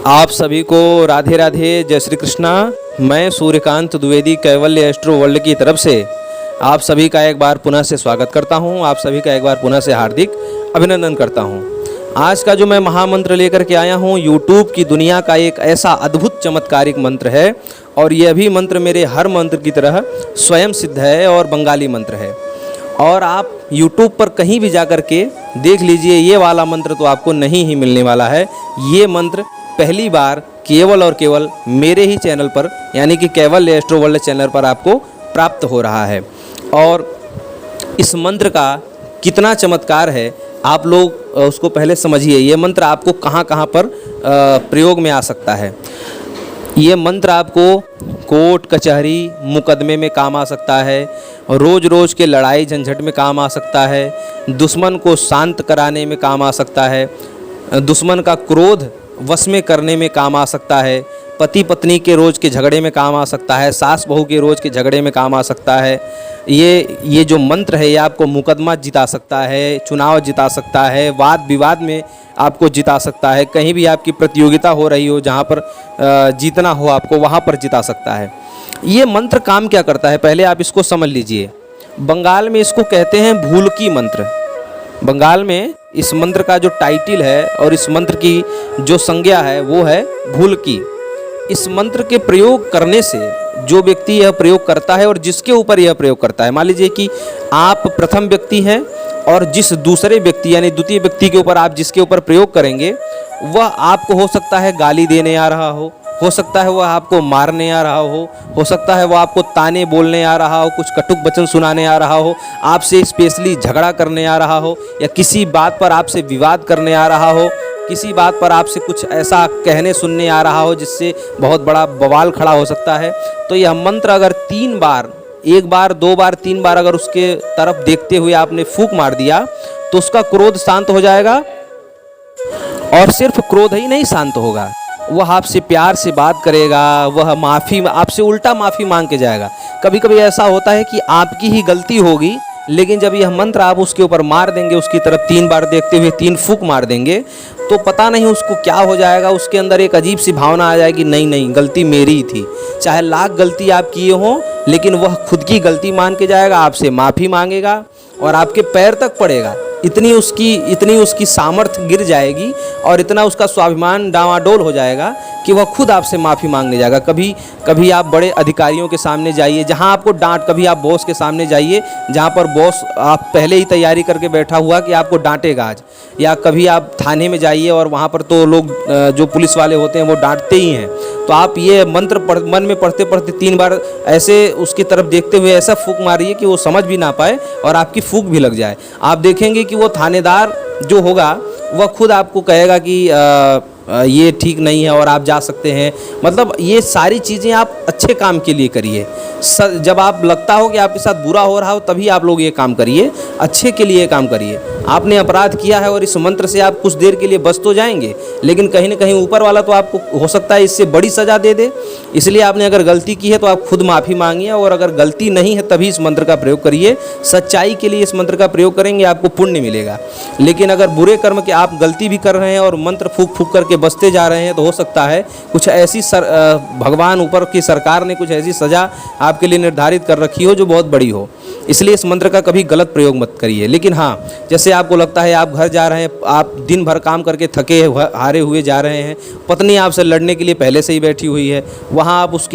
आप सभी को राधे राधे, जय श्री कृष्णा। मैं सूर्यकांत द्विवेदी कैवल्य एस्ट्रो वर्ल्ड की तरफ से आप सभी का एक बार पुनः से स्वागत करता हूं। आप सभी का एक बार पुनः से हार्दिक अभिनंदन करता हूं। आज का जो मैं महामंत्र लेकर के आया हूं, यूट्यूब की दुनिया का एक ऐसा अद्भुत चमत्कारिक मंत्र है और यह भी मंत्र मेरे हर मंत्र की तरह स्वयं सिद्ध है और बंगाली मंत्र है। और आप YouTube पर कहीं भी जाकर के देख लीजिए, ये वाला मंत्र तो आपको नहीं ही मिलने वाला है। ये मंत्र पहली बार केवल और केवल मेरे ही चैनल पर यानी कि कैवल्य एस्ट्रो वर्ल्ड चैनल पर आपको प्राप्त हो रहा है। और इस मंत्र का कितना चमत्कार है आप लोग उसको पहले समझिए। ये मंत्र आपको कहाँ कहाँ पर प्रयोग में आ सकता है। ये मंत्र आपको कोर्ट कचहरी मुकदमे में काम आ सकता है, रोज़ रोज़ के लड़ाई झंझट में काम आ सकता है, दुश्मन को शांत कराने में काम आ सकता है, दुश्मन का क्रोध वश में करने में काम आ सकता है, पति पत्नी के रोज़ के झगड़े में काम आ सकता है, सास बहू के रोज़ के झगड़े में काम आ सकता है। ये जो मंत्र है ये आपको मुकदमा जिता सकता है, चुनाव जिता सकता है, वाद विवाद में आपको जिता सकता है, कहीं भी आपकी प्रतियोगिता हो रही हो जहाँ पर जीतना हो आपको वहाँ पर जिता सकता है। ये मंत्र काम क्या करता है पहले आप इसको समझ लीजिए। बंगाल में इसको कहते हैं भूलकी मंत्र। बंगाल में इस मंत्र का जो टाइटल है और इस मंत्र की जो संज्ञा है वो है भूलकी। इस मंत्र के प्रयोग करने से जो व्यक्ति यह प्रयोग करता है और जिसके ऊपर यह प्रयोग करता है, मान लीजिए कि आप प्रथम व्यक्ति हैं और जिस दूसरे व्यक्ति यानी द्वितीय व्यक्ति के ऊपर आप जिसके ऊपर प्रयोग करेंगे वह आपको हो सकता है गाली देने आ रहा हो सकता है वह आपको मारने आ रहा हो सकता है वह आपको ताने बोलने आ रहा हो, कुछ कटुक वचन सुनाने आ रहा हो, आपसे स्पेशली झगड़ा करने आ रहा हो या किसी बात पर आपसे विवाद करने आ रहा हो, किसी बात पर आपसे कुछ ऐसा कहने सुनने आ रहा हो जिससे बहुत बड़ा बवाल खड़ा हो सकता है। तो यह मंत्र अगर 3 बार, 1 बार 2 बार 3 बार अगर उसके तरफ देखते हुए आपने फूंक मार दिया तो उसका क्रोध शांत हो जाएगा। और सिर्फ क्रोध ही नहीं शांत होगा, वह आपसे प्यार से बात करेगा, वह आपसे उल्टा माफ़ी मांग के जाएगा। कभी कभी ऐसा होता है कि आपकी ही गलती होगी, लेकिन जब यह मंत्र आप उसके ऊपर मार देंगे, उसकी तरफ 3 बार देखते हुए 3 फूंक मार देंगे तो पता नहीं उसको क्या हो जाएगा। उसके अंदर एक अजीब सी भावना आ जाएगी, नहीं गलती मेरी ही थी। चाहे लाख गलती आप किए हों लेकिन वह खुद की गलती मान के जाएगा, आपसे माफ़ी मांगेगा और आपके पैर तक पड़ेगा। इतनी उसकी सामर्थ्य गिर जाएगी और इतना उसका स्वाभिमान डावाडोल हो जाएगा कि वह खुद आपसे माफ़ी मांगने जाएगा। कभी आप बड़े अधिकारियों के सामने जाइए जहां आपको डांट, कभी आप बॉस के सामने जाइए जहां पर बॉस आप पहले ही तैयारी करके बैठा हुआ कि आपको डांटेगा आज, या कभी आप थाने में जाइए और वहां पर तो लोग जो पुलिस वाले होते हैं वो डांटते ही हैं। तो आप ये मंत्र मन में पढ़ते पढ़ते 3 बार ऐसे उसकी तरफ देखते हुए ऐसा फूंक मारिए कि वो समझ भी ना पाए और आपकी फूंक भी लग जाए। आप देखेंगे कि वो थानेदार जो होगा वह खुद आपको कहेगा कि ये ठीक नहीं है और आप जा सकते हैं। मतलब ये सारी चीज़ें आप अच्छे काम के लिए करिए। जब आप लगता हो कि आपके साथ बुरा हो रहा हो तभी आप लोग ये काम करिए, अच्छे के लिए काम करिए। आपने अपराध किया है और इस मंत्र से आप कुछ देर के लिए बच तो जाएंगे, लेकिन कहीं ना कहीं ऊपर वाला तो आपको हो सकता है इससे बड़ी सज़ा दे दे। इसलिए आपने अगर गलती की है तो आप खुद माफ़ी मांगिए, और अगर गलती नहीं है तभी इस मंत्र का प्रयोग करिए। सच्चाई के लिए इस मंत्र का प्रयोग करेंगे आपको पुण्य मिलेगा। लेकिन अगर बुरे कर्म के आप गलती भी कर रहे हैं और मंत्र फूंक फूंक करके बचते जा रहे हैं तो हो सकता है कुछ ऐसी भगवान ऊपर की सरकार ने कुछ ऐसी सज़ा आपके लिए निर्धारित कर रखी हो जो बहुत बड़ी हो। इसलिए इस मंत्र का कभी गलत प्रयोग मत करिए। लेकिन हाँ, जैसे आपको लगता है आप घर जा रहे हैं, आप दिन भर काम करके थके हारे हुए जा रहे हैं, पत्नी आपसे लड़ने के लिए पहले से ही बैठी हुई है, वहाँ आप उस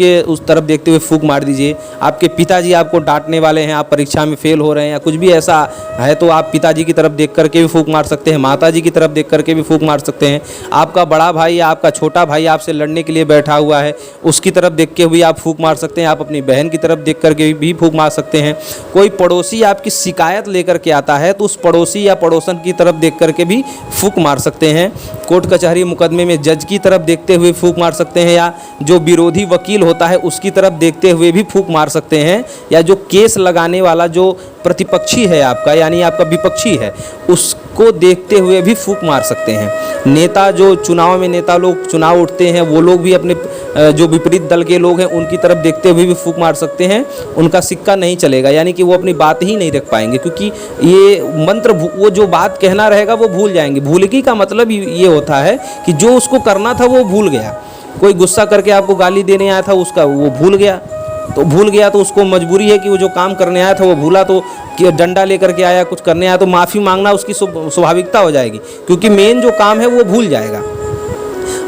तरफ देखते हुए फूंक मार दीजिए। आपके पिताजी आपको डांटने वाले हैं, आप परीक्षा में फेल हो रहे हैं या कुछ भी ऐसा है तो आप पिताजी की तरफ देख करके भी फूंक मार सकते हैं, माताजी की तरफ देख करके भी फूंक मार सकते हैं। आपका बड़ा भाई या आपका छोटा भाई आपसे लड़ने के लिए बैठा हुआ है, उसकी तरफ देख के भी आप फूंक मार सकते हैं। आप अपनी बहन की तरफ देख करके भी फूंक मार सकते हैं। कोई पड़ोसी आपकी शिकायत लेकर के आता है तो उस पड़ोसी या पड़ोसन की तरफ देख करके भी फूंक मार सकते हैं। कोर्ट कचहरी मुकदमे में जज की तरफ देखते हुए फूंक मार सकते हैं, या जो विरोधी वकील होता है उसकी तरफ देखते हुए भी फूंक मार सकते हैं, या जो केस लगाने वाला जो प्रतिपक्षी है आपका यानी आपका विपक्षी है उसको देखते हुए भी फूंक मार सकते हैं। नेता जो चुनाव में नेता लोग चुनाव उठते हैं वो लोग भी अपने जो विपरीत दल के लोग हैं उनकी तरफ देखते हुए भी फूंक मार सकते हैं, उनका सिक्का नहीं चलेगा, यानी कि वो अपनी बात ही नहीं रख पाएंगे, क्योंकि ये मंत्र वो जो बात कहना रहेगा वो भूल जाएंगे। भूलगी का मतलब ये होता है कि जो उसको करना था वो भूल गया। कोई गुस्सा करके आपको गाली देने आया था, उसका वो भूल गया, तो उसको मजबूरी है कि वो जो काम करने आया था वो भूला, तो कि डंडा लेकर के आया, कुछ करने आया, तो माफ़ी मांगना उसकी स्वाभाविकता हो जाएगी, क्योंकि मेन जो काम है वो भूल जाएगा।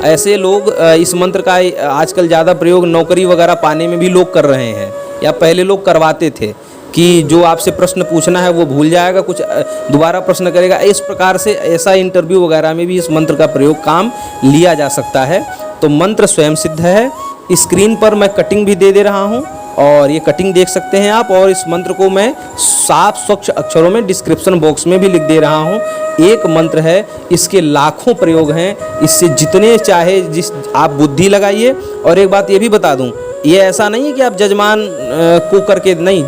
ऐसे लोग इस मंत्र का आजकल ज़्यादा प्रयोग नौकरी वगैरह पाने में भी लोग कर रहे हैं, या पहले लोग करवाते थे कि जो आपसे प्रश्न पूछना है वो भूल जाएगा, कुछ दोबारा प्रश्न करेगा। इस प्रकार से ऐसा इंटरव्यू वगैरह में भी इस मंत्र का प्रयोग काम लिया जा सकता है। तो मंत्र स्वयं सिद्ध है। स्क्रीन पर मैं कटिंग भी दे रहा हूँ, और ये कटिंग देख सकते हैं आप, और इस मंत्र को मैं साफ स्वच्छ अक्षरों में डिस्क्रिप्शन बॉक्स में भी लिख दे रहा हूँ। एक मंत्र है, इसके लाखों प्रयोग हैं, इससे जितने चाहे जिस आप बुद्धि लगाइए। और एक बात ये भी बता दूँ, ये ऐसा नहीं है कि आप जजमान को करके नहीं,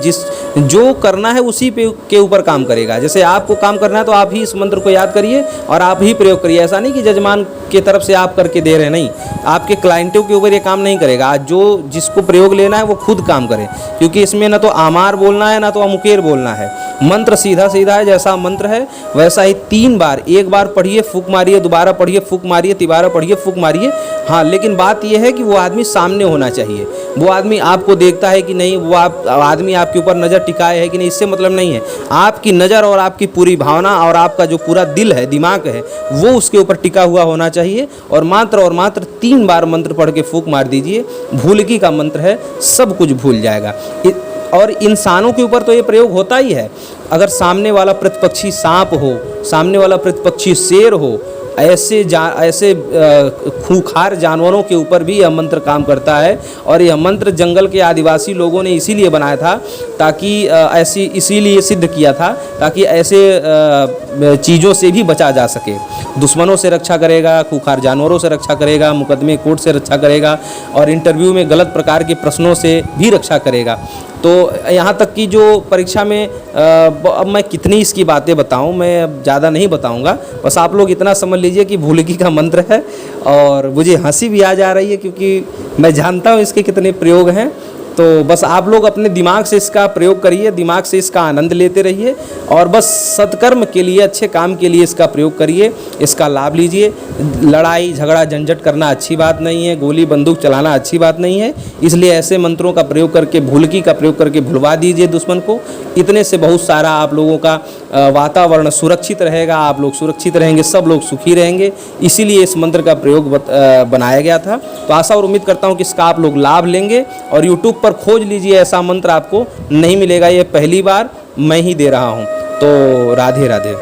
जो करना है उसी के ऊपर काम करेगा। जैसे आपको काम करना है तो आप ही इस मंत्र को याद करिए और आप ही प्रयोग करिए। ऐसा नहीं कि जजमान की तरफ से आप करके दे रहे हैं, नहीं, आपके क्लाइंटों के ऊपर ये काम नहीं करेगा। आज जो जिसको प्रयोग लेना है वो खुद काम करे, क्योंकि इसमें ना तो आमार बोलना है ना तो अमुकेर बोलना है। मंत्र सीधा सीधा है, जैसा मंत्र है वैसा ही 3 बार, एक बार पढ़िए फूंक मारिए, दोबारा पढ़िए फूंक मारिए, तिबारा पढ़िए फूंक मारिए। हाँ, लेकिन बात यह है कि वो आदमी सामने होना चाहिए, वो आदमी आपको देखता है कि नहीं, वो आदमी आपके ऊपर नज़र टिकाए है कि नहीं, इससे मतलब नहीं है। आपकी नज़र और आपकी पूरी भावना और आपका जो पूरा दिल है, दिमाग है, वो उसके ऊपर टिका हुआ होना चाहिए। और मात्र 3 बार मंत्र पढ़ के फूंक मार दीजिए। भूलगी का मंत्र है, सब कुछ भूल जाएगा। और इंसानों के ऊपर तो ये प्रयोग होता ही है। अगर सामने वाला प्रतिपक्षी सांप हो, सामने वाला प्रतिपक्षी शेर हो, ऐसे खूंखार जानवरों के ऊपर भी यह मंत्र काम करता है। और यह मंत्र जंगल के आदिवासी लोगों ने इसीलिए बनाया था, ताकि इसीलिए सिद्ध किया था ताकि ऐसे चीज़ों से भी बचा जा सके। दुश्मनों से रक्षा करेगा, खूंखार जानवरों से रक्षा करेगा, मुकदमे कोर्ट से रक्षा करेगा, और इंटरव्यू में गलत प्रकार के प्रश्नों से भी रक्षा करेगा। तो यहाँ तक कि जो परीक्षा में अब मैं कितनी इसकी बातें बताऊँ, मैं अब ज़्यादा नहीं बताऊँगा, बस आप लोग इतना समझ लीजिए कि भूलगी का मंत्र है। और मुझे हंसी भी आ जा रही है, क्योंकि मैं जानता हूँ इसके कितने प्रयोग हैं। तो बस आप लोग अपने दिमाग से इसका प्रयोग करिए, दिमाग से इसका आनंद लेते रहिए, और बस सत्कर्म के लिए, अच्छे काम के लिए इसका प्रयोग करिए, इसका लाभ लीजिए। लड़ाई झगड़ा झंझट करना अच्छी बात नहीं है, गोली बंदूक चलाना अच्छी बात नहीं है। इसलिए ऐसे मंत्रों का प्रयोग करके, भूलगी का प्रयोग करके भुलवा दीजिए दुश्मन को। इतने से बहुत सारा आप लोगों का वातावरण सुरक्षित रहेगा, आप लोग सुरक्षित रहेंगे, सब लोग सुखी रहेंगे। इसीलिए इस मंत्र का प्रयोग बनाया गया था। तो आशा और उम्मीद करता हूँ कि इसका आप लोग लाभ लेंगे। और यूट्यूब पर खोज लीजिए, ऐसा मंत्र आपको नहीं मिलेगा, ये पहली बार मैं ही दे रहा हूँ। तो राधे राधे।